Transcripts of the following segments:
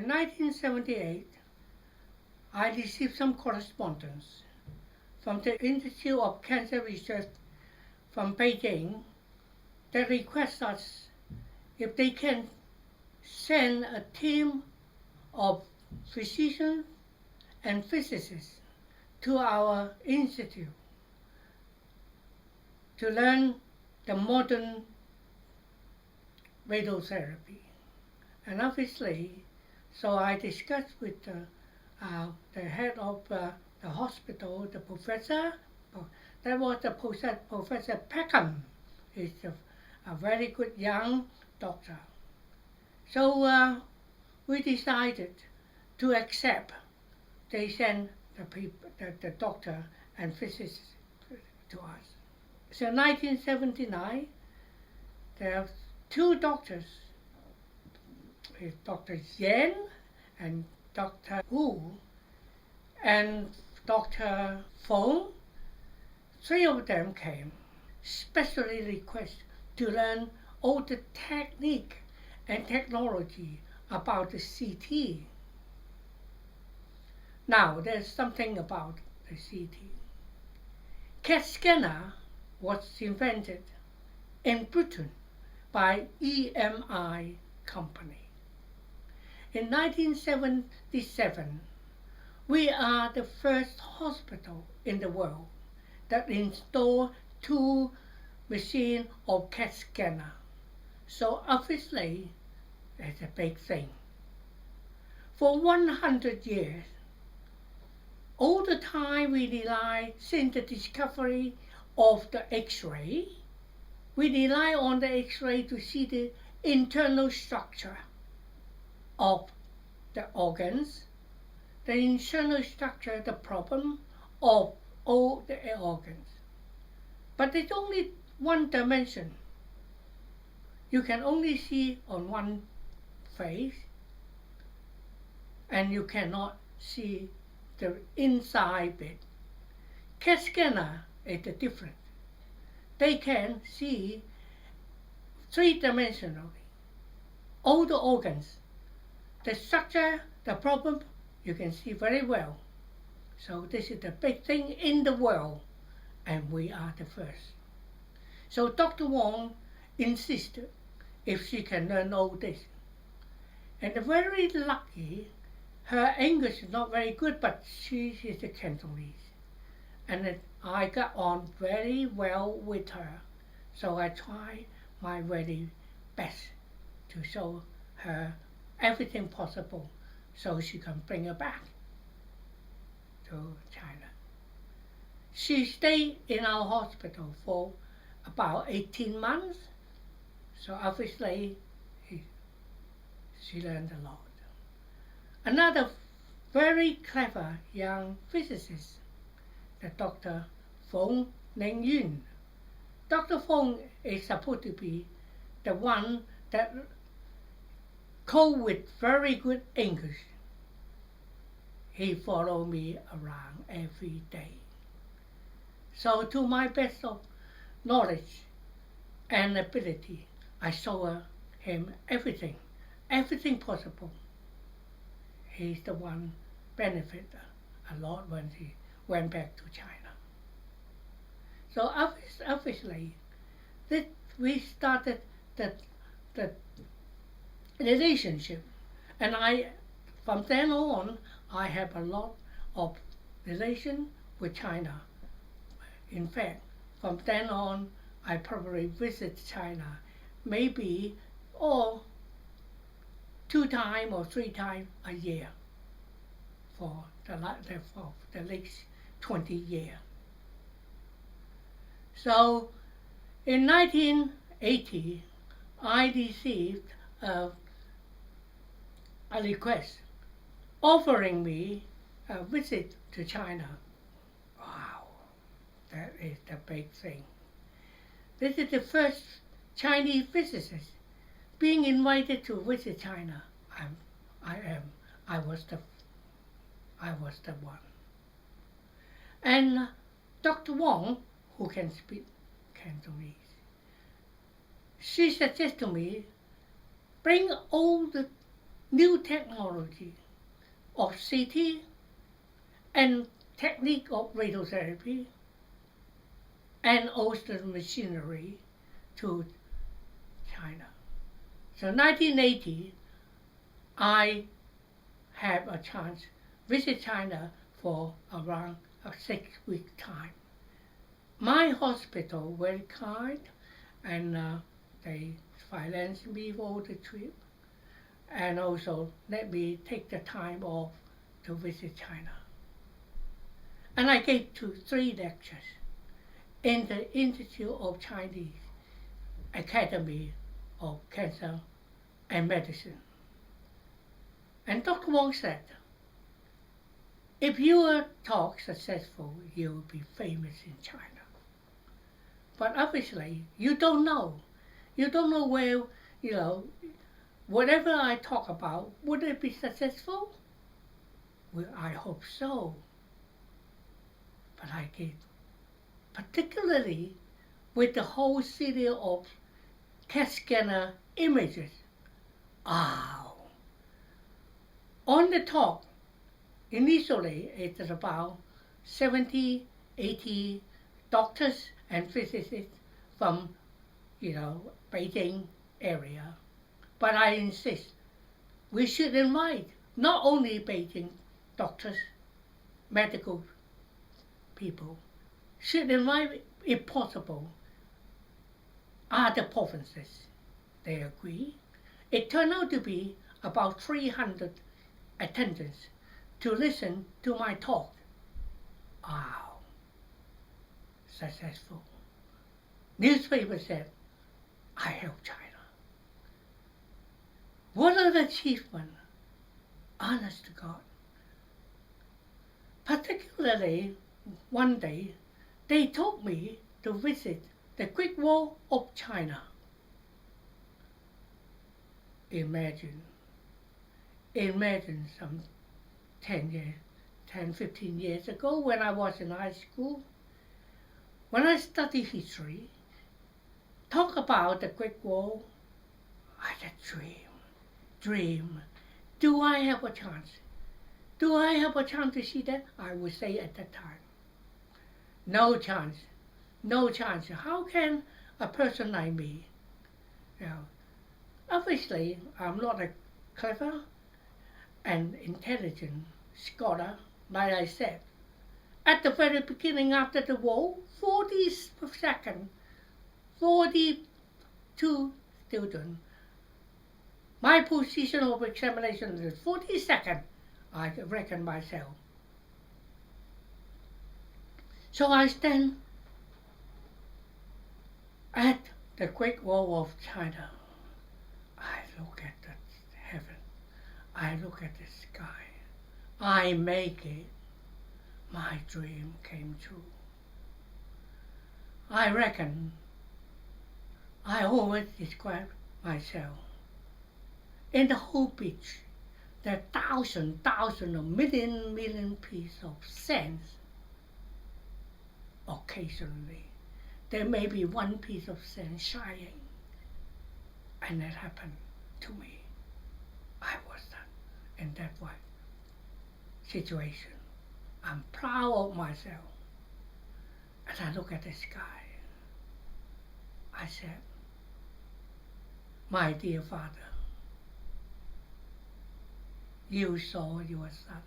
In 1978, I received some correspondence from the Institute of Cancer Research from Beijing that requests us if they can send a team of physicians and physicists to our institute to learn the modern radiotherapy. And obviously, so I discussed with the head of the hospital, the professor. That was the Professor Peckham. He's a very good young doctor. So we decided to accept. They sent the doctor and physicist to us. So 1979, there are two doctors, Dr. Yan and Dr. Wu and Dr. Feng. Three of them came, specially requested to learn all the technique and technology about the CT. Now, there's something about the CT. CAT scanner was invented in Britain by EMI company. In 1977, we are the first hospital in the world that installed two machines of CAT scanner. So obviously, it's a big thing. For 100 years, all the time we rely, since the discovery of the X-ray, we rely on the X-ray to see the internal structure of the organs, the internal structure, the problem of all the organs. But it's only one dimension. You can only see on one face, and you cannot see the inside bit. CAT scanner is different. They can see three-dimensionally all the organs. The structure, the problem, you can see very well. So this is the big thing in the world, and we are the first. So Dr. Wong insisted if she can learn all this. And very lucky, her English is not very good, but she is a Cantonese. And I got on very well with her. So I tried my very best to show her everything possible so she can bring her back to China. She stayed in our hospital for about 18 months. So obviously, she learned a lot. Another very clever young physicist, the Dr. Feng Ning-yun. Dr. Feng is supposed to be the one that code with very good English. He followed me around every day. So to my best of knowledge and ability, I showed him everything possible. He's the one benefited a lot when he went back to China. So obviously, we started the relationship, and from then on, I have a lot of relation with China. In fact, from then on, I probably visit China maybe 2 times or 3 times a year for the next 20 years. So in 1980, I received a request offering me a visit to China. Wow, that is the big thing. This is the first Chinese physicist being invited to visit China. I was the one. And Dr. Wong, who can speak Cantonese, she suggested to me, bring all the new technology of CT and technique of radiotherapy and also machinery to China. So 1980, I have a chance visit China for around a 6-week time. My hospital very kind, and they financed me for the trip, and also let me take the time off to visit China. And I gave 3 lectures in the Institute of Chinese Academy of Cancer and Medicine. And Dr. Wong said, if your talk successful, you will be famous in China. But obviously, you don't know. You don't know where, whatever I talk about, would it be successful? Well, I hope so. But I gave, particularly with the whole series of CAT scanner images. Wow! On the talk, initially it is about 70, 80 doctors and physicists from, Beijing area. But I insist, we should invite not only Beijing doctors, medical people, should invite, if possible, other provinces. They agree. It turned out to be about 300 attendants to listen to my talk. Wow, successful. Newspaper said, I helped China. What an achievement, honest to God. Particularly one day, they told me to visit the Great Wall of China. Imagine some 10, 15 years ago when I was in high school, when I studied history, talk about the Great Wall, I had a dream. Do I have a chance? Do I have a chance to see that? I would say at that time, no chance, no chance. How can a person like me, obviously I'm not a clever and intelligent scholar, like I said. At the very beginning after the war, 42 students. My position of examination is 42nd, I reckon myself. So I stand at the Great Wall of China. I look at the heaven. I look at the sky. I make it. My dream came true. I reckon I always describe myself. In the whole beach, there are thousands of million pieces of sand. Occasionally, there may be one piece of sand shining, and that happened to me. I was in that one situation. I'm proud of myself. As I look at the sky, I said, my dear Father, you saw your son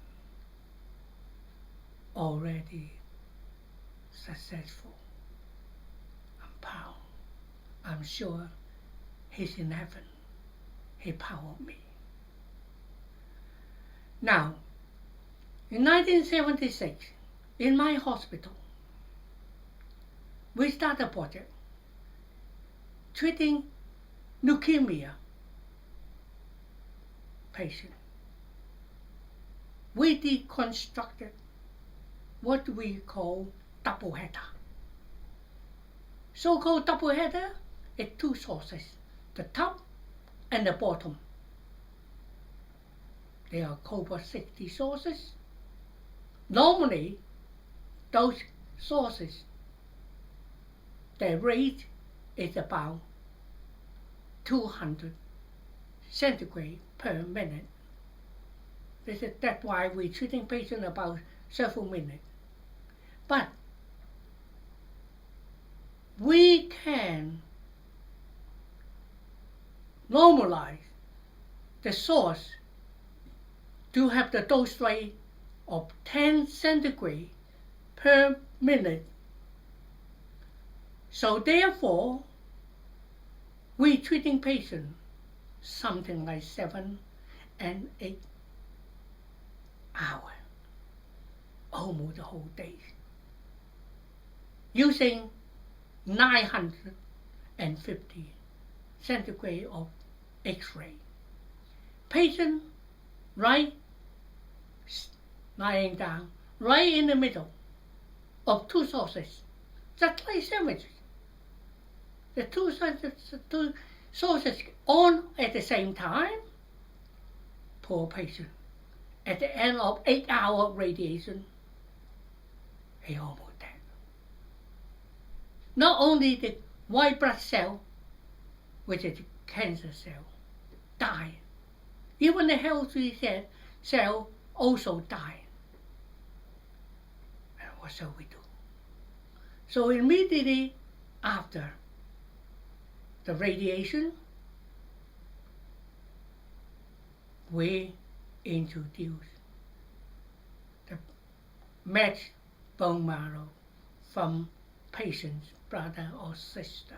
already successful. I'm proud. I'm sure he's in heaven. He powered me. Now, in 1976, in my hospital, we started a project treating leukemia patients. We deconstructed what we call double header. So-called double header is 2 sources, the top and the bottom. They are cobalt-60 sources. Normally, those sources, their rate is about 200 centigrade per minute. That's why we're treating patients about several minutes. But we can normalize the source to have the dose rate of 10 centigrade per minute. So therefore, we treating patients something like 7 and 8 hours, almost the whole day, using 950 centigrade of X-ray. Patient lying down right in the middle of two sources, just like sandwiches. The two sources on at the same time. Poor patient. At the end of 8-hour radiation, he almost dead. Not only the white blood cell, which is the cancer cell, die. Even the healthy cell also die. And what shall we do? So immediately after the radiation, we introduce the matched bone marrow from patient's brother or sister.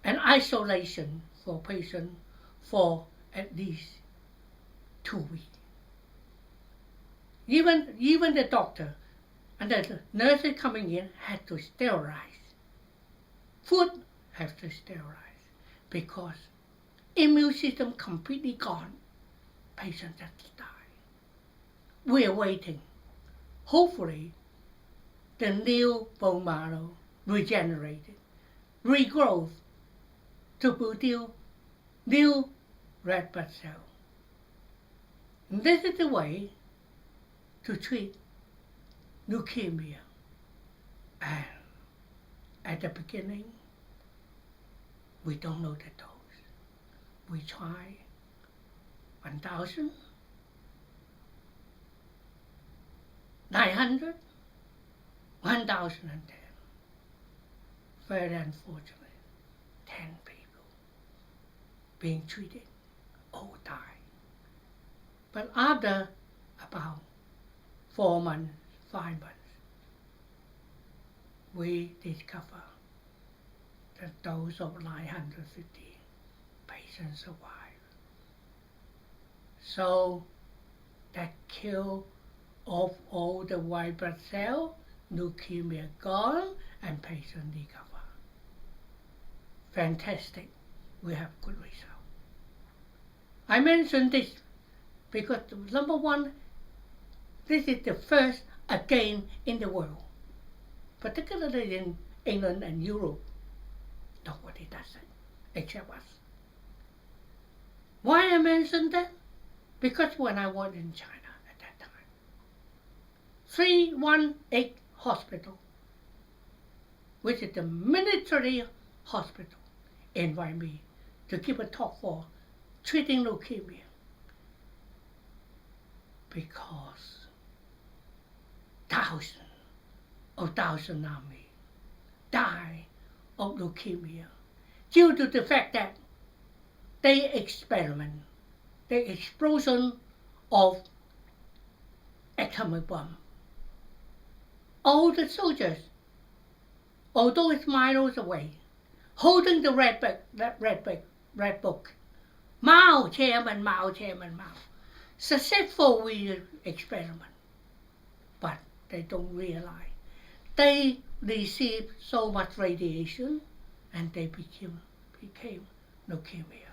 And isolation for patient for at least 2 weeks. Even the doctor and the nurses coming in had to sterilize. Food has to sterilize because immune system completely gone. Patient just die. We are waiting. Hopefully, the new bone marrow regenerated, regrowth to produce new red blood cell. And this is the way to treat leukemia. And at the beginning, we don't know the dose. We try 1,000, 900, 1,010. Very unfortunate, 10 people being treated all die. But after about 4 months, 5 months, we discover that dose of 950 patients survive. So that kill off all the white blood cell, leukemia gone, and patient recover. Fantastic, we have good result. I mention this because number one, this is the first again in the world, particularly in England and Europe. Nobody does it except us. Why I mention that? Because when I was in China at that time, 318 Hospital, which is the military hospital, invite me to give a talk for treating leukemia. Because thousands of me die of leukemia due to the fact that they experiment the explosion of atomic bomb. All the soldiers, although it's miles away, holding the red book, Mao, Chairman, Mao, Chairman, Mao. Successful with experiment, but they don't realize they received so much radiation and they became leukemia.